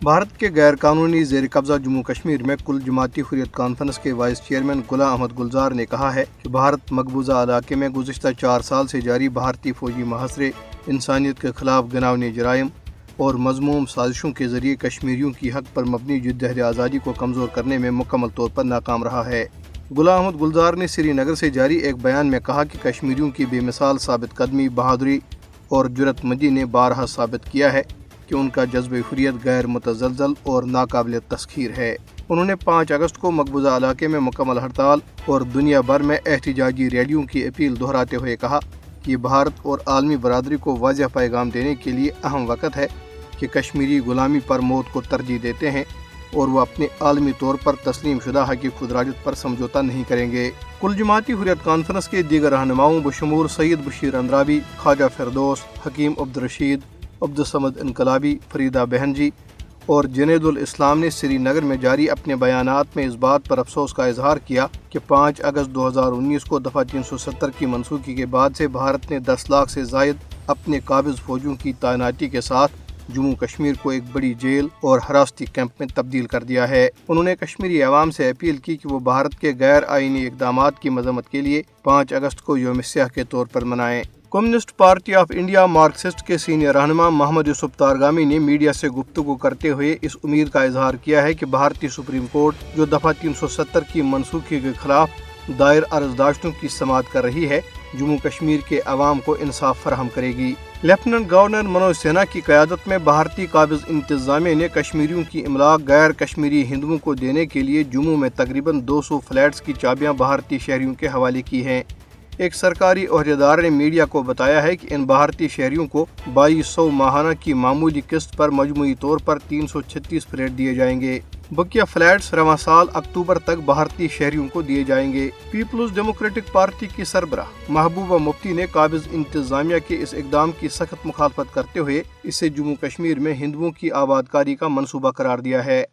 بھارت کے غیر قانونی زیر قبضہ جموں کشمیر میں کل جماعتی حریت کانفرنس کے وائس چیئرمین غلام احمد گلزار نے کہا ہے کہ بھارت مقبوضہ علاقے میں گزشتہ 4 سال سے جاری بھارتی فوجی محاصرے، انسانیت کے خلاف گھناؤنے جرائم اور مذموم سازشوں کے ذریعے کشمیریوں کی حق پر مبنی جدوجہد آزادی کو کمزور کرنے میں مکمل طور پر ناکام رہا ہے۔ غلام احمد گلزار نے سری نگر سے جاری ایک بیان میں کہا کہ کشمیریوں کی بے مثال ثابت قدمی، بہادری اور جرأت مندی نے بارہا ثابت کیا ہے کہ ان کا جذبہ حریت غیر متزلزل اور ناقابل تسخیر ہے۔ انہوں نے 5 اگست کو مقبوضہ علاقے میں مکمل ہڑتال اور دنیا بھر میں احتجاجی ریلیوں کی اپیل دہراتے ہوئے کہا کہ یہ بھارت اور عالمی برادری کو واضح پیغام دینے کے لیے اہم وقت ہے کہ کشمیری غلامی پر موت کو ترجیح دیتے ہیں اور وہ اپنے عالمی طور پر تسلیم شدہ حق خودارادیت پر سمجھوتہ نہیں کریں گے۔ کل جماعتی حریت کانفرنس کے دیگر رہنماؤں بشمول سید بشیر اندرابی، خواجہ فردوس، حکیم عبدالرشید، عبدالصمد انقلابی، فریدہ بہن جی اور جنید الاسلام نے سری نگر میں جاری اپنے بیانات میں اس بات پر افسوس کا اظہار کیا کہ 5 اگست 2019 کو دفعہ 370 کی منسوخی کے بعد سے بھارت نے 10 لاکھ سے زائد اپنے قابض فوجیوں کی تعیناتی کے ساتھ جموں کشمیر کو ایک بڑی جیل اور حراستی کیمپ میں تبدیل کر دیا ہے۔ انہوں نے کشمیری عوام سے اپیل کی کہ وہ بھارت کے غیر آئینی اقدامات کی مذمت کے لیے 5 اگست کو یوم سیاہ کے طور پر منائیں۔ Communist party of India Marxist کے سینئر رہنما محمد یوسف تارگامی نے میڈیا سے گفتگو کرتے ہوئے اس امید کا اظہار کیا ہے کہ بھارتی سپریم کورٹ جو دفعہ 370 کی منسوخی کے خلاف دائر عرضداشتوں کی سماعت کر رہی ہے، جموں کشمیر کے عوام کو انصاف فراہم کرے گی۔ لیفٹیننٹ گورنر منوج سنہا کی قیادت میں بھارتی قابض انتظامیہ نے کشمیریوں کی املاک غیر کشمیری ہندوؤں کو دینے کے لیے جموں میں تقریباً 200 فلیٹس کی چابیاں بھارتی شہریوں کے حوالے کی ہیں۔ ایک سرکاری عہدیدار نے میڈیا کو بتایا ہے کہ ان بھارتی شہریوں کو 2200 ماہانہ کی معمولی قسط پر مجموعی طور پر 336 فلیٹ دیے جائیں گے۔ بقیہ فلیٹس رواں سال اکتوبر تک بھارتی شہریوں کو دیے جائیں گے۔ پیپلز ڈیموکریٹک پارٹی کی سربراہ محبوبہ مفتی نے قابض انتظامیہ کے اس اقدام کی سخت مخالفت کرتے ہوئے اسے جموں کشمیر میں ہندوؤں کی آباد کاری کا منصوبہ قرار دیا ہے۔